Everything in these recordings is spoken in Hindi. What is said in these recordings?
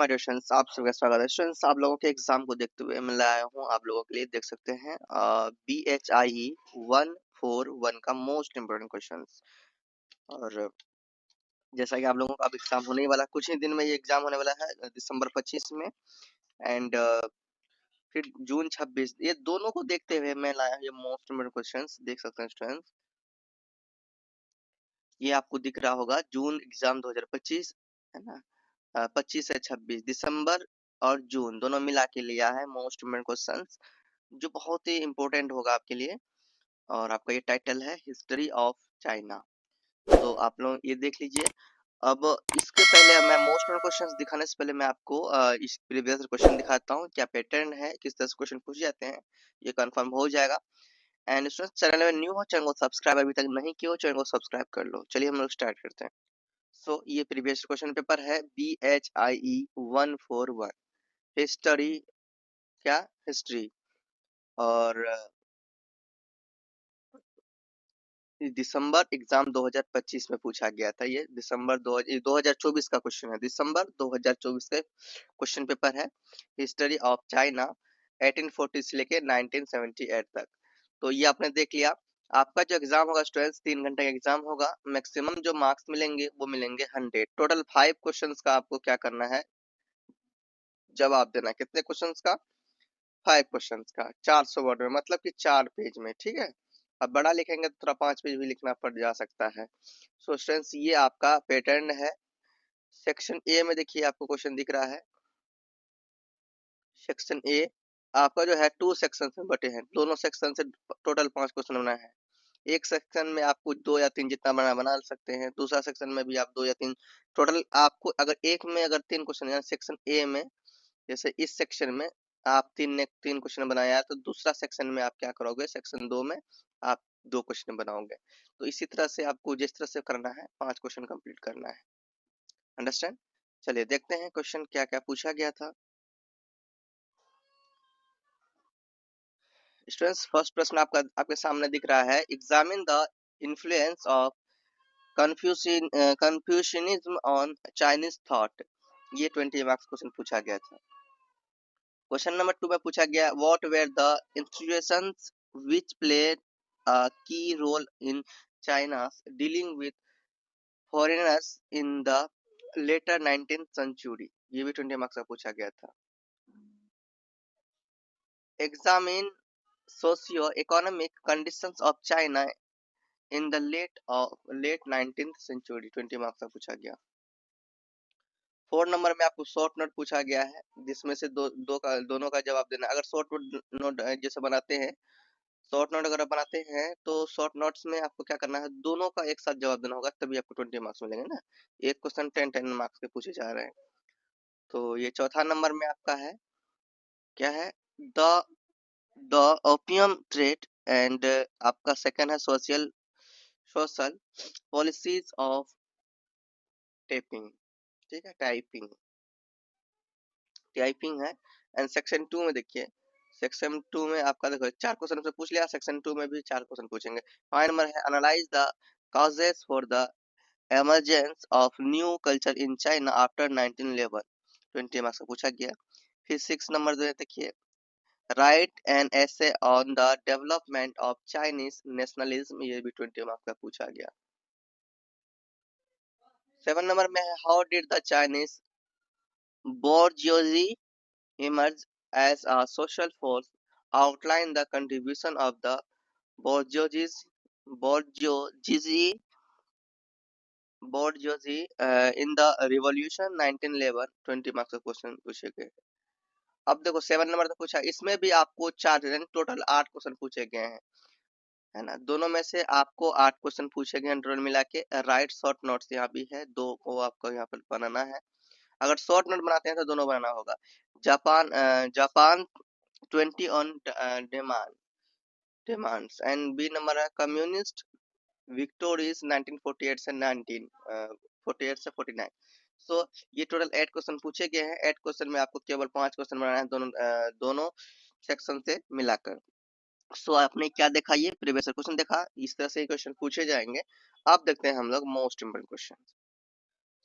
माय डियर स्टूडेंट्स, आप सबका स्वागत है। स्टूडेंट्स, आप लोगों के एग्जाम को देखते हुए मैं लाया हूँ आप लोगों के लिए। देख सकते हैं BHIE 141 का मोस्ट इम्पोर्टेंट क्वेश्चंस। और जैसा कि आप लोगों का अब एग्जाम होने ही वाला, कुछ ही दिन में ये एग्जाम होने वाला है, दिसंबर 25 में एंड फिर जून 26। ये दोनों को देखते हुए मैं लाया ये मोस्ट इम्पोर्टेंट क्वेश्चंस। देख सकते हैं स्टूडेंट्स, ये आपको दिख रहा होगा जून एग्जाम 2025 है ना। 25 से 26 दिसंबर और जून दोनों मिला के लिया है मोस्ट इम्पोर्टेंट क्वेश्चंस, जो बहुत ही इम्पोर्टेंट होगा आपके लिए। और आपका ये टाइटल है हिस्ट्री ऑफ चाइना। तो आप लोग ये देख लीजिए। अब इसके पहले मैं मोस्ट इम्पोर्टेंट क्वेश्चंस दिखाने से पहले मैं आपको इस प्रीवियस क्वेश्चन दिखाता हूँ, क्या पैटर्न है, किस तरह से क्वेश्चन पूछ जाते हैं, ये कंफर्म हो जाएगा। एंड स्टूडेंट्स, चैनल में न्यू हो, चैनल को सब्सक्राइब अभी तक नहीं किया हो, चैनल को सब्सक्राइब कर लो। चलिए हम लोग स्टार्ट करते हैं। सो ये प्रीवियस क्वेश्चन पेपर है BHIE 141 हिस्ट्री, क्या हिस्ट्री। और दिसंबर एग्जाम 2025 में पूछा गया था। ये दिसंबर 2024 का क्वेश्चन है, दिसंबर 2024 का क्वेश्चन पेपर है हिस्ट्री ऑफ चाइना 1840 से लेके 1978 तक। तो ये आपने देख लिया। आपका जो एग्जाम होगा स्टूडेंट्स, 3 घंटे का एग्जाम होगा। मैक्सिमम जो मार्क्स मिलेंगे वो मिलेंगे 100। टोटल 5 क्वेश्चंस का आपको क्या करना है, जवाब देना है। कितने क्वेश्चंस का? 5 क्वेश्चंस का, 400 वर्ड में, मतलब कि 4 पेज में। ठीक है, अब बड़ा लिखेंगे तो थोड़ा 5 पेज भी लिखना पड़ जा सकता है। सो स्टूडेंट्स, ये आपका पैटर्न है। सेक्शन ए में देखिए आपको क्वेश्चन दिख रहा है। सेक्शन ए आपका जो है 2 सेक्शन में बटे हैं, दोनों सेक्शन से टोटल 5 क्वेश्चन बना है। एक सेक्शन में आपको 2 या 3 जितना बना सकते हैं, दूसरा सेक्शन में भी आप 2 या 3। टोटल आपको अगर एक में अगर 3 क्वेश्चन है, सेक्शन ए में, जैसे इस सेक्शन में आप 3 क्वेश्चन बनाया है, तो दूसरा सेक्शन में आप क्या करोगे, सेक्शन 2 में आप 2 क्वेश्चन बनाओगे। तो इसी तरह से आपको जिस तरह से करना है 5 क्वेश्चन कंप्लीट करना है। अंडरस्टैंड? चलिए देखते हैं क्वेश्चन क्या क्या पूछा गया था। स्टूडेंट्स, फर्स्ट प्रश्न आपके सामने दिख रहा है, examine the influence of Confucianism on Chinese thought. ये 20 मार्क्स क्वेश्चन पूछा गया था। क्वेश्चन नंबर 2 में पूछा गया, what were the institutions which played a key role in China's dealing with foreigners in the later 19th century. ये भी 20 मार्क्स का पूछा गया था। Examine socio economic conditions of China in the late 19th century. 20 marks का पूछा गया। 4 नंबर में आपको शॉर्ट नोट पूछा गया है, जिसमें से दोनों का जवाब देना। अगर शॉर्ट नोट जैसे बनाते हैं, शॉर्ट नोट अगर आप बनाते हैं तो शॉर्ट नोट्स में आपको क्या करना है, दोनों का एक साथ जवाब देना होगा, तभी आपको 20 मार्क्स मिलेंगे ना। एक क्वेश्चन 10 मार्क्स के पूछे जा रहे हैं। तो ये चौथा नंबर में आपका है, क्या है, the the opium trade. And आपका सेकंड है सोशल पॉलिसीज ऑफ टाइपिंग। ठीक है, टाइपिंग है। एंड सेक्शन 2 में देखिए, सेक्शन 2 में आपका देखो 4 क्वेश्चन से पूछ लिया, सेक्शन 2 में भी 4 क्वेश्चन पूछेंगे। 5 नंबर है, analyse the causes for the emergence of new culture in China after 1911। 20 marks का पूछा गया। फिर 6 नंबर जो है देखिए, write an essay on the development of Chinese nationalism। ये भी 20 मार्क्स का पूछा गया। 7 नंबर में है, how did the Chinese bourgeoisie emerge as a social force, outline the contribution of the bourgeoisie in the revolution 1911। 20 marks का क्वेश्चन पूछे गए। अब देखो 7 नंबर तक पूछा, इसमें भी आपको 4 टोटल 8 क्वेश्चन पूछे गए हैं, है ना। दोनों में से आपको 8 क्वेश्चन पूछे गए हैं टोटल मिला के। राइट शॉर्ट नोट्स यहाँ भी है, 2 को आपको यहाँ पर बनाना है। अगर शॉर्ट नोट बनाते हैं तो दोनों बनाना होगा। Japan 20 one demands. And b number है, कम्युनिस्ट विक्टोरीज 1948 से 1948 से 49। सो ये टोटल 8 क्वेश्चन पूछे गए हैं। 8 क्वेश्चन में आपको केवल 5 क्वेश्चन बनाना है, दोनों सेक्शन से मिलाकर। सो आपने क्या देखा, ये प्रीवियस क्वेश्चन देखा, इस तरह से क्वेश्चन पूछे जाएंगे। अब देखते हैं हम लोग most important question.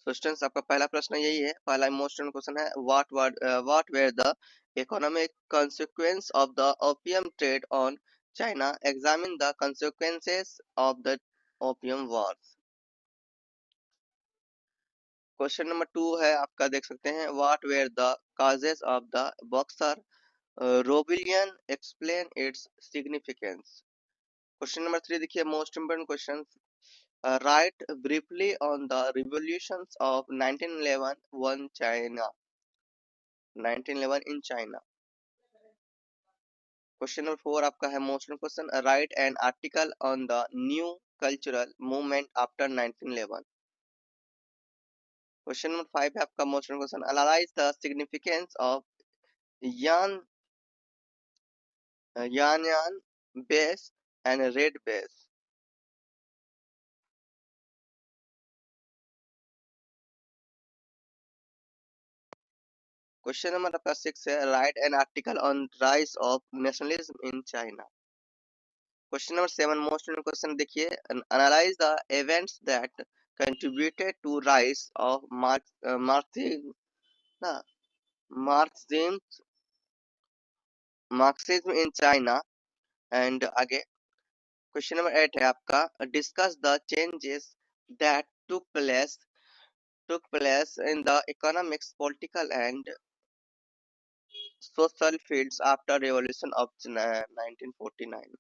So students, आपका पहला प्रश्न यही है, पहला इम्पोर्टेंट क्वेश्चन है, what were the economic consequence of the opium trade on China? Examine the consequences of the opium wars. Question number 2 है आपका, देख सकते हैं, what were the causes of the Boxer rebellion? Explain its significance. Question number 3 देखिए, most important question, write briefly on the revolutions of 1911 China. 1911 in China. Question number 4 आपका है most question, write an article on the new cultural movement after 1911. Question number 5 है आपका most question, analyse the significance of Yan'an base and red base. Question number आपका 6 है, write an article on rise of nationalism in China. Question number 7 most question देखिए, analyse the events that contributed to rise of Marxism Marxism in China. And आगे क्वेश्चन नंबर 8 है आपका, discuss the changes that took place in the economics, political and social fields after revolution of 1949.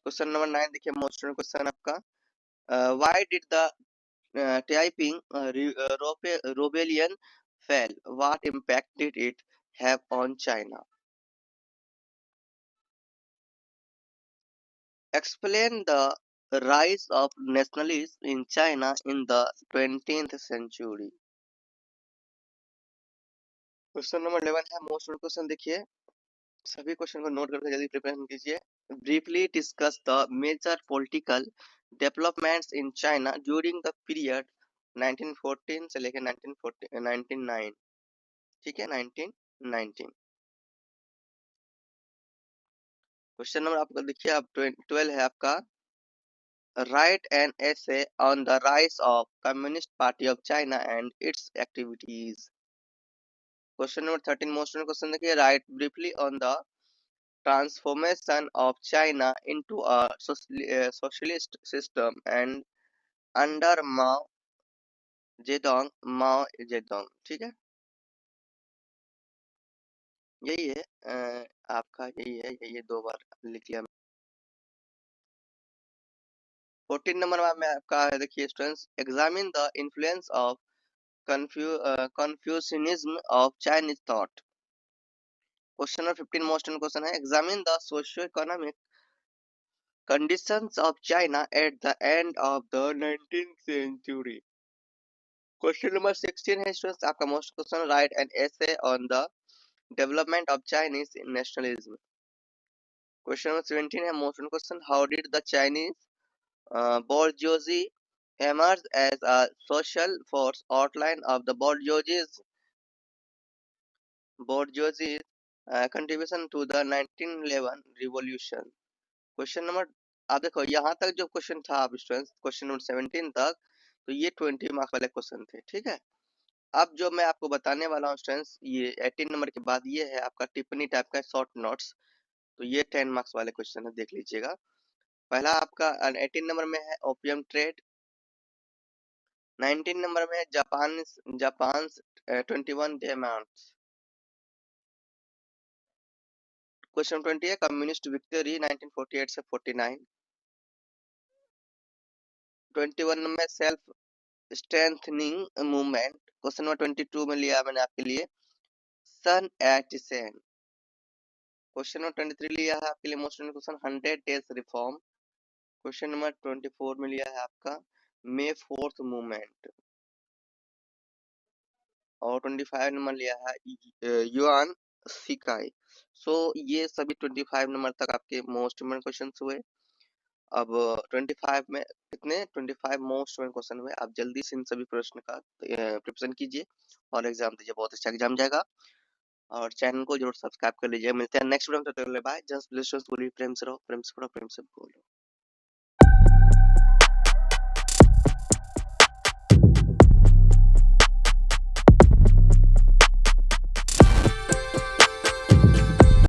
Question number 9 देखिए, मोस्ट क्वेश्चन आपका, why did the Taiping rebellion fell? What impact did it have on China? Explain the rise of nationalism in China in the 20th century. Question number 11 है मोस्ट क्वेश्चन देखिए, सभी क्वेश्चन को नोट करके जल्दी प्रिपरेशन कीजिए. Briefly discuss the major political developments in China during the period 1914 से लेकर 1909. ठीक है, 1919. क्वेश्चन नंबर आपका देखिए, अब 12 है आपका, write an essay on the rise of Communist Party of China and its activities. Question number 13 most question देखिए, write briefly on the transformation of China into a socialist system and under Mao Zedong. ठीक है, यही है, आपका यही है 2 बार लिख लिया. 14 नंबर में आपका है, देखिए students, examine the influence of Confucianism of Chinese thought. Question number 15 most question है, examine the socio economic conditions of China at the end of the 19th century. Question number 16 है स्टूडेंट्स आपका most question, write an essay on the development of Chinese nationalism. Question number 17 है most question, how did the Chinese bourgeoisie emerge as a social force? Outline of the bourgeoisie contribution to the 1911 revolution. Question number, आप देखो यहाँ तक जो क्वेश्चन था आप स्टूडेंट्स, क्वेश्चन नंबर 17 तक, तो ये 20 मार्क्स वाले क्वेश्चन थे. ठीक है, अब जो मैं आपको बताने वाला हूँ स्टूडेंट्स, ये 18 नंबर के बाद ये है आपका टिप्पणी टाइप का शॉर्ट नोट्स. तो ये 10 मार्क्स वाले क्वेश्चन है, देख लीजिएगा. पहला आपका 18 नंबर में है ओपियम ट्रेड. 19 नंबर में है जापान 21 डेमांड्स. क्वेश्चन 20 है कम्युनिस्ट विक्ट्री 1948 से 49. 21 में self strengthening movement. Question number 22 में लिया मैंने आपके लिए सन एट सेन. क्वेश्चन नंबर 23 लिया है आपके लिए most question 100 days reform. Question number 24 में लिया है आपका मे 4th मूवमेंट. और 25 नंबर लिया है युआन सिकाई. सो ये सभी 25 नंबर तक आपके मोस्ट इम्पोर्टेंट क्वेश्चन हुए. अब 25 में कितने 25 मोस्ट इम्पोर्टेंट क्वेश्चन हुए. आप जल्दी से इन सभी प्रश्न का प्रिपरेशन कीजिए और एग्जाम दीजिए, बहुत अच्छा एग्जाम जाएगा. और चैनल को जरूर सब्सक्राइब कर लीजिए. मिलते हैं नेक्स्ट वीडियो में, तब तक के लिए बाय. जस्ट प्लीज बोलिए, प्रेम से रहो, प्रेम से पढ़ो, प्रेम से बोलो.